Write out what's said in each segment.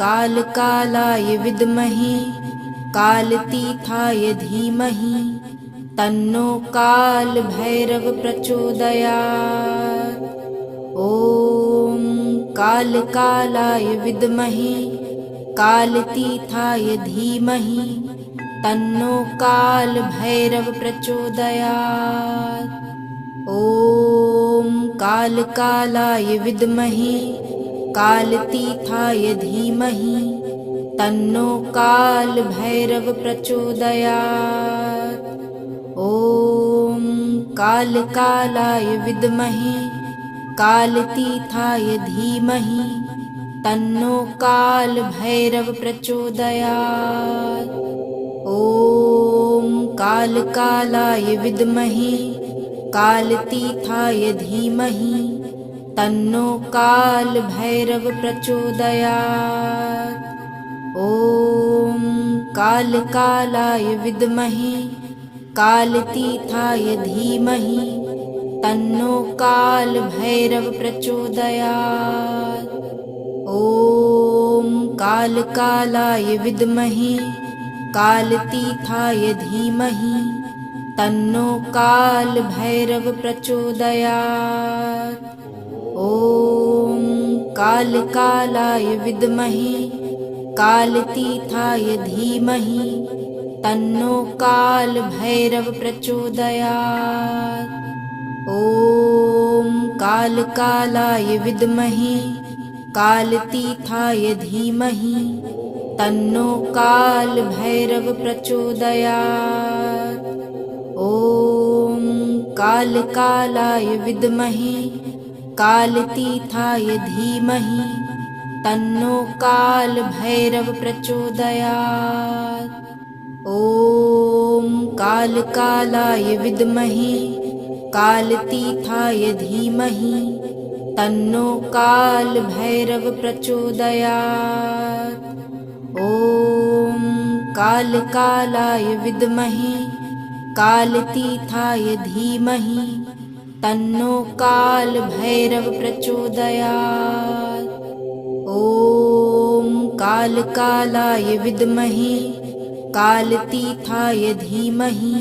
कालकालाय विद्महे कालतीथाय धीमहि तन्नो कालभैरव प्रचोदयात्। ॐ कालकालाय विद्महे कालतीथाय धीमहि तन्नो कालभैरव प्रचोदयात्। ॐ कालकालाय विद्महे कालतीथाय धीमहि तन्नो कालभैरव प्रचोदयात्। ॐ कालकालाय विद्महे कालतीथाय धीमहि तन्नो कालभैरव प्रचोदयात्। ॐ कालकालाय विद्महे कालतीथाय धीमहि तन्नो कालभैरव प्रचोदयात्। ॐ कालकालाय विद्महे कालतीथाय धीमहि तन्नो कालभैरव प्रचोदयात्। ॐ कालकालाय विद्महे कालतीथाय धीमहि तन्नो कालभैरव प्रचोदयात्। ॐ कालकालाय विद्महे कालतीथाय धीमहि तन्नो कालभैरव प्रचोदयात्। ॐ कालकालाय विद्महे कालतीथाय धीमहि तन्नो कालभैरव प्रचोदयात्। ॐ कालकालाय विद्महे कालतीथाय धीमहि तन्नो कालभैरव प्रचोदयात्। ॐ कालकालाय विद्महे कालतीथाय धीमहि तन्नो कालभैरव प्रचोदयात्। ॐ कालकालाय विद्महे कालतीथाय धीमहि तन्नो कालभैरव प्रचोदयात्। ॐ कालकालाय विद्महे कालतीथाय धीमहि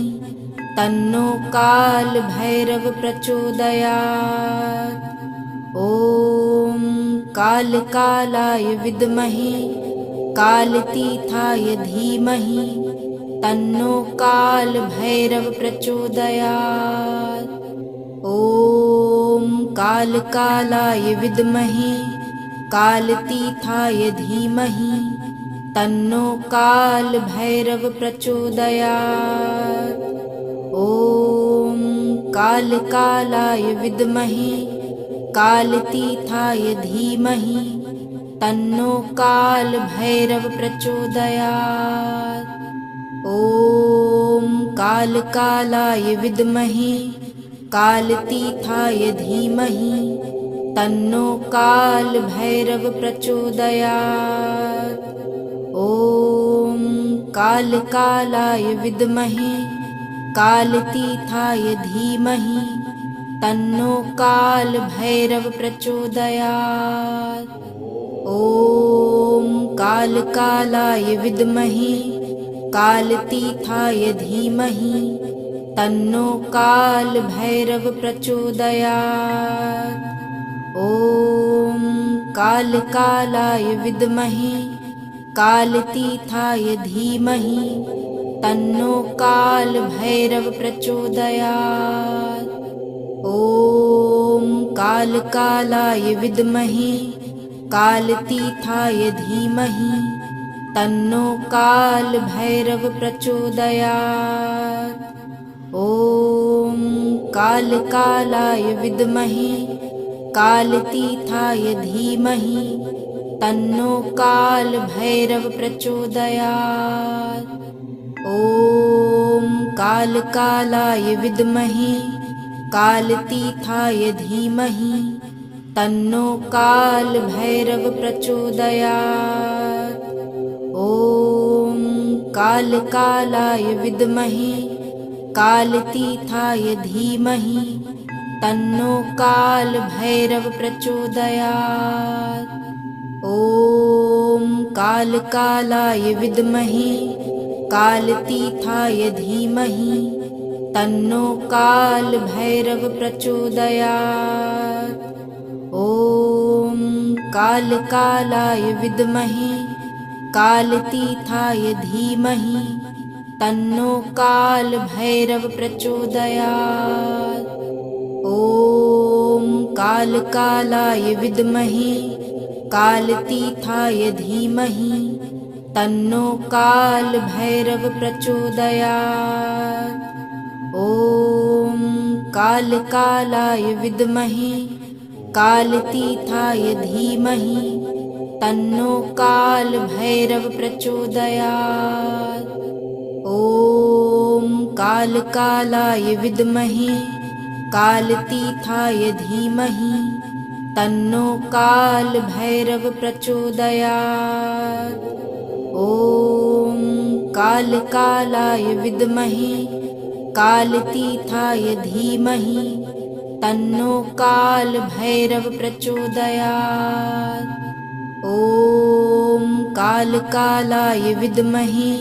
तन्नो कालभैरव प्रचोदयात्। ॐ कालकालाय विद्महे कालतीथाय धीमहि तन्नो कालभैरव प्रचोदयात्। ॐ कालकालाय विद्महे कालतीथाय धीमहि तन्नो कालभैरव प्रचोदयात्। ॐ कालकालाय विद्महे कालतीथाय धीमहि तन्नो कालभैरव प्रचोदयात्। ॐ कालकालाय विद्महे कालतीथाय धीमहि तन्नो कालभैरव प्रचोदयात्। ॐ कालकालाय विद्महे कालतीथाय धीमहि तन्नो कालभैरव प्रचोदयात्। ॐ कालकालाय विद्महे कालतीथाय धीमहि तन्नो कालभैरव प्रचोदयात्। ॐ कालकालाय विद्महे कालतीथाय धीमहि तन्नो कालभैरव प्रचोदयात्। ॐ कालकालाय विद्महे कालतीथाय धीमहि तन्नो कालभैरव प्रचोदयात्। ॐ कालकालाय विद्महे कालतीथाय धीमहि तन्नो कालभैरव प्रचोदयात्। ॐ कालकालाय विद्महे कालतीथाय धीमहि तन्नो कालभैरव प्रचोदयात्। ॐ कालकालाय विद्महे कालतीथाय धीमहि तन्नो कालभैरव प्रचोदयात्। ॐ कालकालाय विद्महे कालतीर्थाय धीमहि तन्नो कालभैरव प्रचोदयात्। ॐ कालकालाय विद्महे कालतीर्थाय धीमहि तन्नो कालभैरव प्रचोदयात्। ॐ कालकालाय विद्महे कालतीर्थाय धीमहि तन्नो कालभैरव प्रचोदयात्। ॐ कालकालाय विद्महे कालतीर्थाय धीमहि तन्नो कालभैरव प्रचोदयात्। ॐ कालकालाय विद्महे कालतीर्थाय धीमहि तन्नो कालभैरव प्रचोदयात्। ॐ कालकालाय विद्महे कालतीर्थाय धीमहि तन्नो कालभैरव प्रचोदयात्। ॐ कालकालाय विद्महे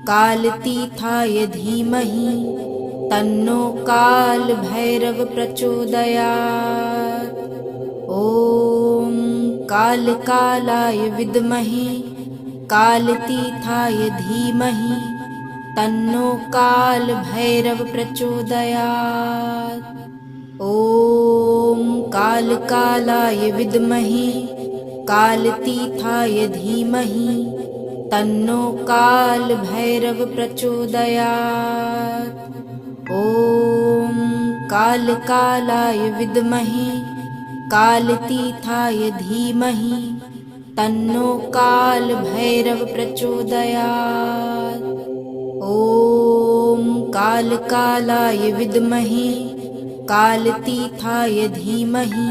कालतीर्थाय धीमहि तन्नो कालभैरव प्रचोदयात्। ॐ कालकालाय विद्महे कालतीर्थाय धीमहि तन्नो कालभैरव प्रचोदयात्। ॐ कालकालाय विद्महे कालतीर्थाय धीमहि तन्नो कालभैरव प्रचोदयात्। ॐ कालकालाय विद्महे कालतीर्थाय धीमहि तन्नो कालभैरव प्रचोदयात्। ॐ कालकालाय विद्महे कालतीर्थाय धीमहि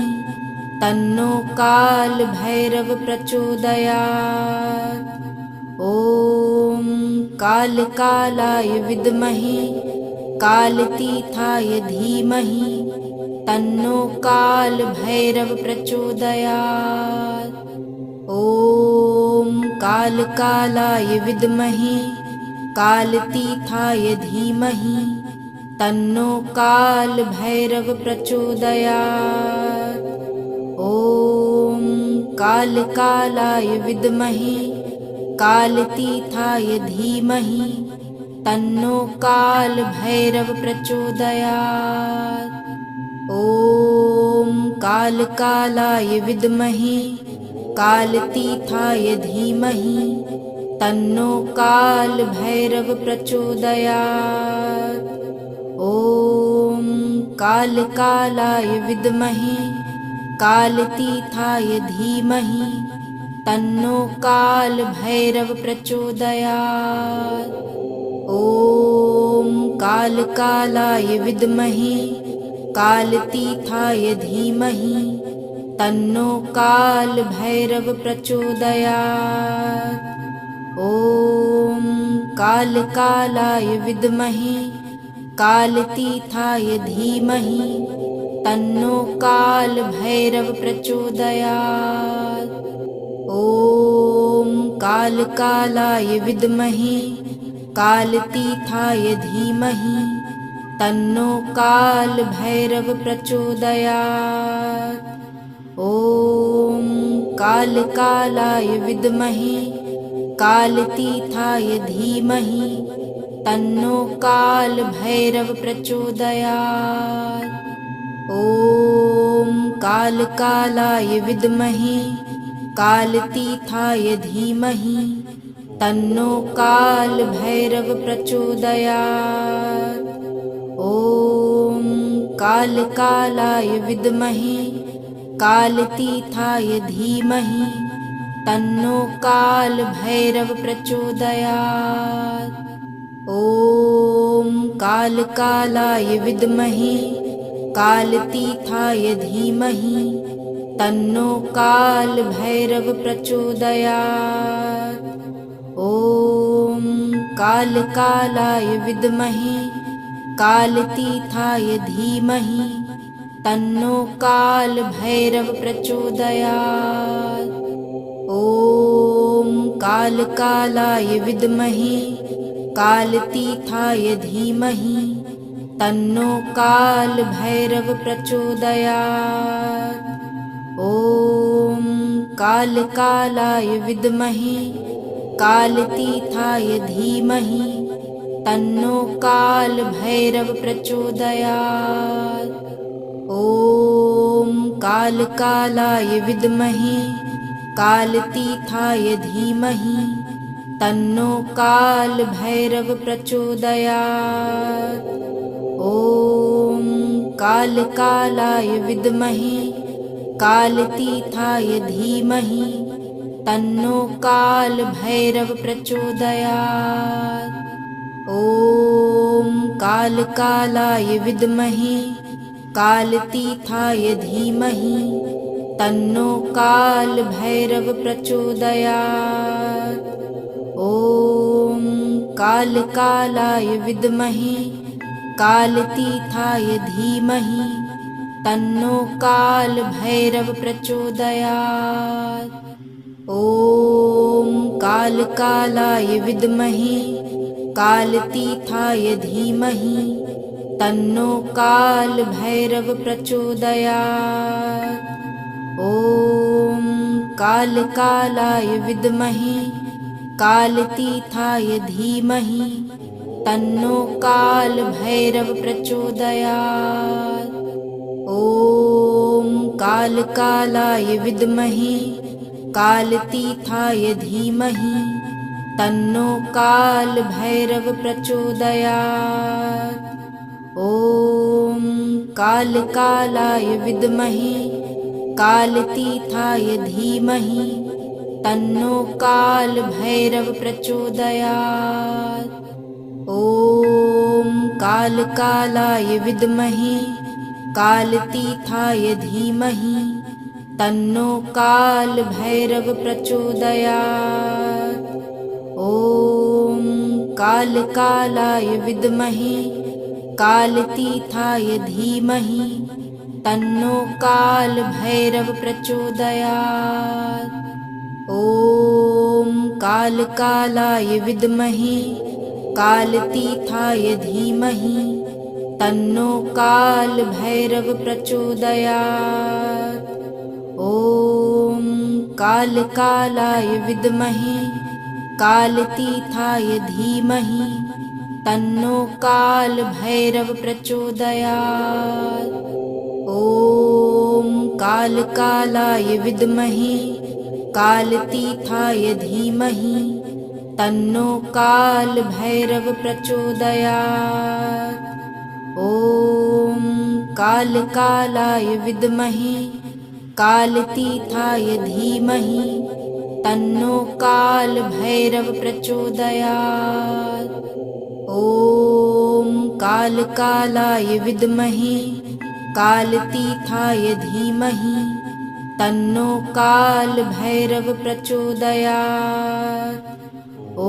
तन्नो कालभैरव प्रचोदयात्। ॐ कालकालाय विद्महे कालतीर्थाय धीमहि तन्नो कालभैरव प्रचोदयात्। ॐ कालकालाय विद्महे कालतीर्थाय धीमहि तन्नो कालभैरव प्रचोदयात्। ॐ कालकालाय विद्महे कालतीर्थाय धीमहि तन्नो कालभैरव प्रचोदयात्। ॐ कालकालाय विद्महे कालतीर्थाय धीमहि तन्नो कालभैरव प्रचोदयात्। ॐ कालकालाय विद्महे कालतीर्थाय धीमहि तन्नो कालभैरव प्रचोदयात्। ॐ कालकालाय विद्महे कालतीर्थाय धीमहि तन्नो कालभैरव प्रचोदयात्। ॐ कालकालाय विद्महे कालतीर्थाय धीमहि तन्नो कालभैरव प्रचोदयात्। ॐ कालकालाय विद्महे कालतीर्थाय धीमहि तन्नो कालभैरव प्रचोदयात्। ॐ कालकालाय विद्महे कालतीर्थाय धीमहि तन्नो कालभैरव प्रचोदयात्। ॐ कालकालाय विद्महे कालतीर्थाय धीमहि तन्नो कालभैरव प्रचोदयात्। ॐ कालकालाय विद्महे कालतीर्थाय धीमहि तन्नो कालभैरव प्रचोदयात्। ॐ कालकालाय विद्महे कालतीर्थाय धीमहि तन्नो कालभैरव प्रचोदयात्। ॐ कालकालाय विद्महे कालतीर्थाय धीमहि तन्नो कालभैरव प्रचोदयात्। ॐ कालकालाय विद्महे कालतीर्थाय धीमहि तन्नो कालभैरव प्रचोदयात्। ॐ कालकालाय विद्महे कालतीर्थाय धीमहि तन्नो कालभैरव प्रचोदयात्। ॐ कालकालाय विद्महे कालतीर्थाय धीमहि तन्नो कालभैरव प्रचोदयात्। ॐ कालकालाय विद्महे कालतीर्थाय धीमहि तन्नो कालभैरव प्रचोदयात्। ॐ कालकालाय विद्महे कालतीर्थाय धीमहि तन्नो कालभैरव प्रचोदयात्। ॐ कालकालाय विद्महे कालतीर्थाय धीमहि तन्नो कालभैरव प्रचोदयात्। ॐ कालकालाय विद्महे कालतीर्थाय धीमहि तन्नो कालभैरव प्रचोदयात्। ॐ कालकालाय विद्महे कालतीर्थाय धीमहि तन्नो कालभैरव प्रचोदयात्। ॐ कालकालाय विद्महे कालतीर्थाय धीमहि तन्नो कालभैरव प्रचोदयात्। ॐ कालकालाय विद्महे कालतीर्थाय धीमहि तन्नो कालभैरव प्रचोदयात्। ॐ कालकालाय विद्महे कालतीर्थाय धीमहि तन्नो कालभैरव प्रचोदयात्। ॐ कालकालाय विद्महे कालतीर्थाय धीमहि तन्नो कालभैरव प्रचोदयात्। ॐ कालकालाय विद्महे कालतीर्थाय धीमहि तन्नो कालभैरव प्रचोदयात्। ॐ कालकालाय विद्महे कालतीर्थाय धीमहि तन्नो कालभैरव प्रचोदयात्। ॐ कालकालाय विद्महे कालतीर्थाय धीमहि तन्नो कालभैरव प्रचोदयात्। ॐ कालकालाय विद्महे कालतीर्थाय धीमहि तन्नो कालभैरव प्रचोदयात्। ॐ कालकालाय विद्महे कालतीर्थाय धीमहि तन्नो कालभैरव प्रचोदयात्। ॐ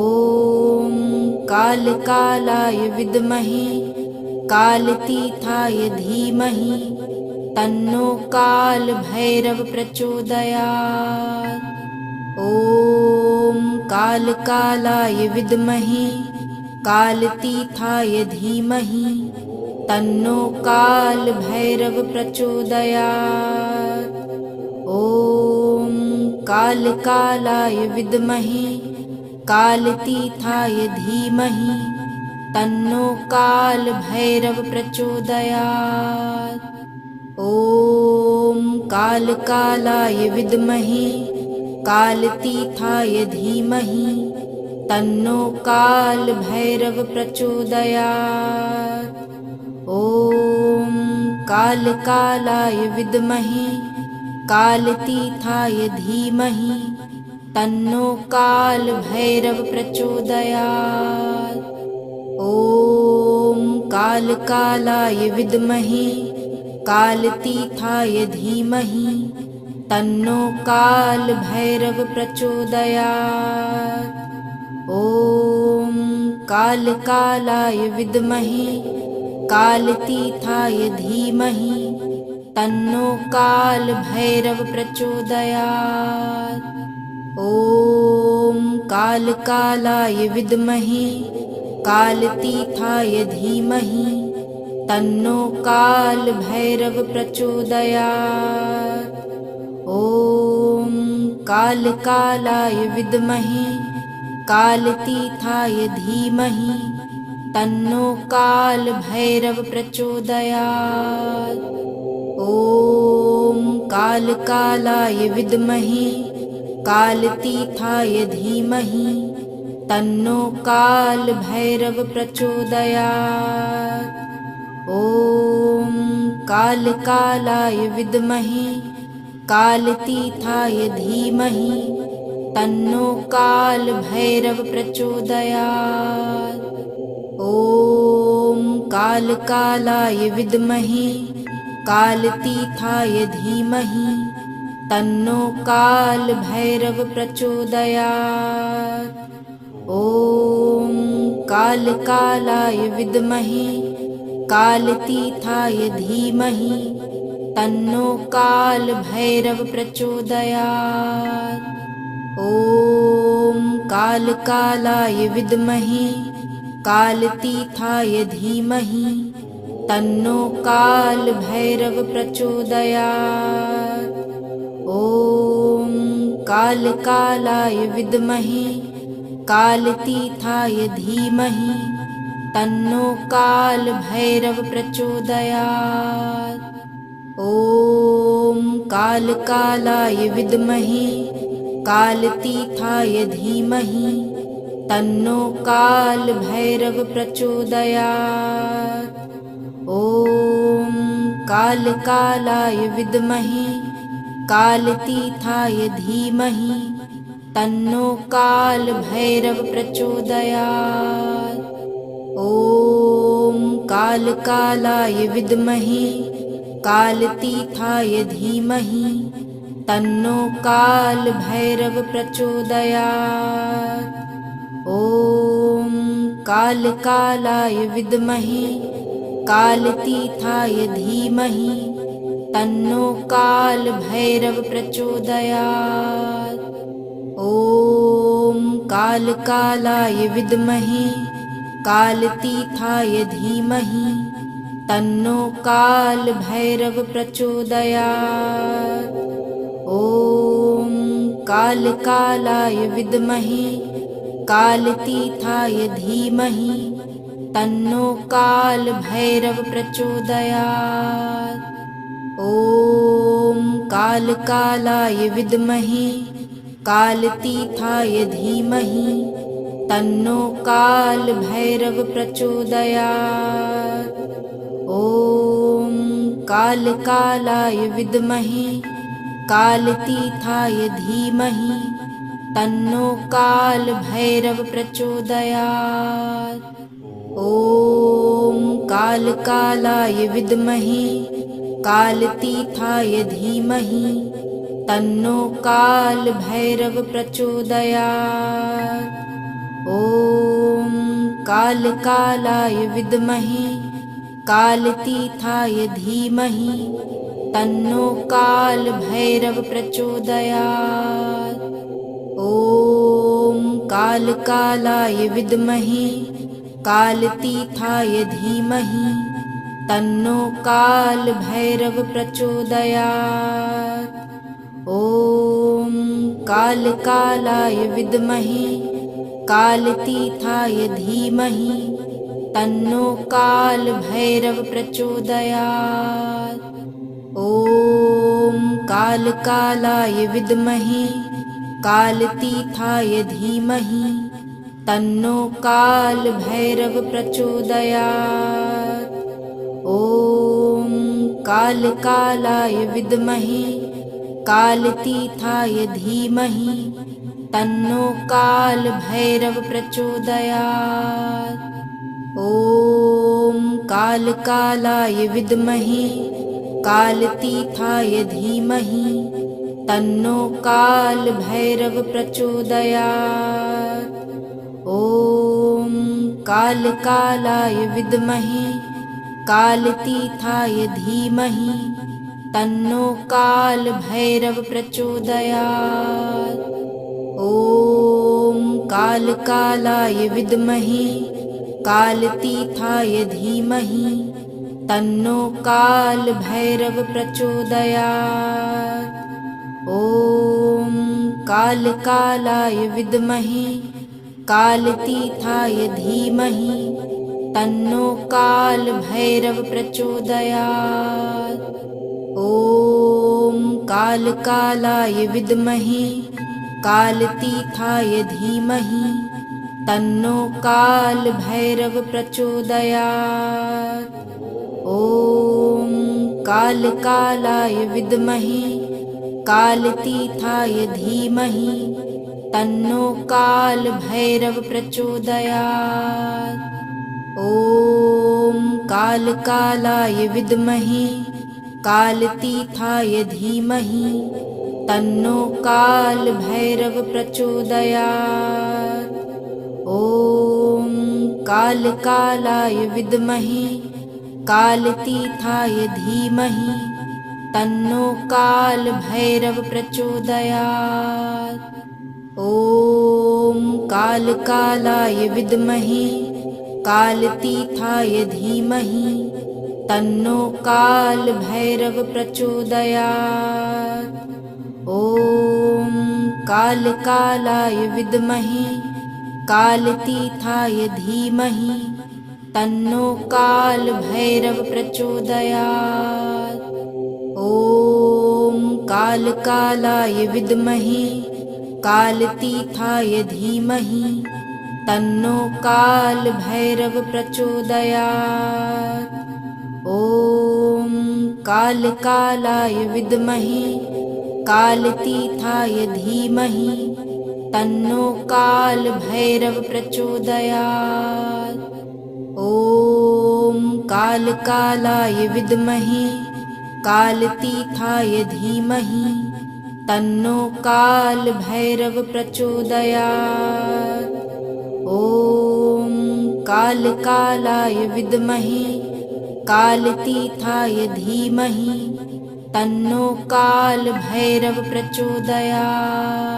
कालकालाय विद्महे कालतीर्थाय धीमहि तन्नो कालभैरव प्रचोदयात्। ॐ कालकालाय विद्महे कालतीर्थाय धीमहि तन्नो कालभैरव प्रचोदयात्। ॐ कालकालाय विद्महे कालतीर्थाय धीमहि तन्नो कालभैरव प्रचोदयात्। ॐ कालकालाय विद्महे कालतीर्थाय धीमहि तन्नो कालभैरव प्रचोदयात्। ॐ कालकालाय विद्महे कालतीर्थाय धीमहि तन्नो कालभैरव प्रचोदयात्। ॐ कालकालाय विद्महे कालतीर्थाय धीमहि तन्नो कालभैरव प्रचोदयात्। ॐ कालकालाय विद्महे कालतीर्थाय धीमहि तन्नो कालभैरव प्रचोदयात्। ॐ कालकालाय विद्महे कालतीथाय धीमहि तन्नो कालभैरव प्रचोदयात्। ॐ कालकालाय विद्महे कालतीथाय धीमहि तन्नो कालभैरव प्रचोदयात्। ॐ कालकालाय विद्महे कालतीथाय धीमहि तन्नो कालभैरव प्रचोदयात्। ॐ कालकालाय विद्महे कालतीथाय धीमहि तन्नो कालभैरव प्रचोदयात्। ॐ कालकालाय विद्महे कालतीथाय धीमहि तन्नो कालभैरव प्रचोदयात्। ॐ कालकालाय विद्महे कालतीथाय धीमहि तन्नो कालभैरव प्रचोदयात्। ॐ कालकालाय विद्महे कालतीथाय धीमहि तन्नो कालभैरव प्रचोदयात्। ॐ कालकालाय विद्महे कालतीथाय धीमहि तन्नो कालभैरव प्रचोदयात्। ॐ कालकालाय विद्महे कालतीथाय धीमहि तन्नो कालभैरव प्रचोदयात्। ॐ कालकालाय विद्महे कालतीथाय धीमहि तन्नो कालभैरव प्रचोदयात्। ॐ कालकालाय विद्महे कालतीथाय धीमहि तन्नो कालभैरव प्रचोदयात्। ॐ कालकालाय विद्महे कालतीथाय धीमहि तन्नो कालभैरव प्रचोदयात्। ॐ कालकालाय विद्महे कालतीथाय धीमहि तन्नो कालभैरव प्रचोदयात्। ॐ कालकालाय विद्महे कालतीथाय धीमहि तन्नो कालभैरव प्रचोदयात्। ॐ कालकालाय विद्महे कालतीथाय धीमहि तन्नो कालभैरव प्रचोदयात्। ॐ कालकालाय विद्महे कालतीथाय धीमहि तन्नो कालभैरव प्रचोदयात्। ॐ कालकालाय विद्महे कालतीथाय धीमहि तन्नो कालभैरव प्रचोदयात्। ॐ कालकालाय विद्महे कालतीथाय धीमहि तन्नो कालभैरव प्रचोदयात्। ॐ कालकालाय विद्महे कालतीथाय धीमहि तन्नो कालभैरव प्रचोदयात्। ॐ कालकालाय विद्महे कालतीथाय धीमहि तन्नो कालभैरव प्रचोदयात्। ॐ कालकालाय विद्महे कालतीथाय धीमहि तन्नो कालभैरव प्रचोदयात्। ॐ कालकालाय विद्महे कालतीथाय धीमहि तन्नो कालभैरव प्रचोदयात्। ॐ कालकालाय विद्महे कालतीथाय धीमहि तन्नो कालभैरव प्रचोदयात्। ॐ कालकालाय विद्महे कालतीथाय धीमहि तन्नो कालभैरव प्रचोदयात्। ॐ कालकालाय विद्महे कालतीथाय धीमहि तन्नो कालभैरव प्रचोदयात्। ॐ कालकालाय विद्महे कालतीथाय धीमहि तन्नो कालभैरव प्रचोदयात्। ॐ कालकालाय विद्महे कालतीथाय धीमहि तन्नो कालभैरव प्रचोदयात्। ॐ कालकालाय विद्महे कालतीथाय धीमहि तन्नो कालभैरव प्रचोदयात्। ॐ कालकालाय विद्महे कालतीथाय धीमहि तन्नो कालभैरव प्रचोदयात्। ॐ कालकालाय विद्महे कालतीथाय धीमहि तन्नो कालभैरव प्रचोदयात्। ॐ कालकालाय विद्महे कालतीथाय धीमहि तन्नो कालभैरव प्रचोदयात्। ॐ कालकालाय विद्महे कालतीथाय धीमहि तन्नो कालभैरव प्रचोदयात्। ॐ कालकालाय विद्महे कालतीथाय धीमहि तन्नो कालभैरव प्रचोदयात्। ॐ कालकालाय विद्महे कालतीथाय धीमहि तन्नो कालभैरव प्रचोदयात्। ॐ कालकालाय विद्महे कालतीथाय धीमहि तन्नो कालभैरव प्रचोदयात्। ॐ कालकालाय विद्महे कालतीथाय धीमहि तन्नो कालभैरव प्रचोदयात्।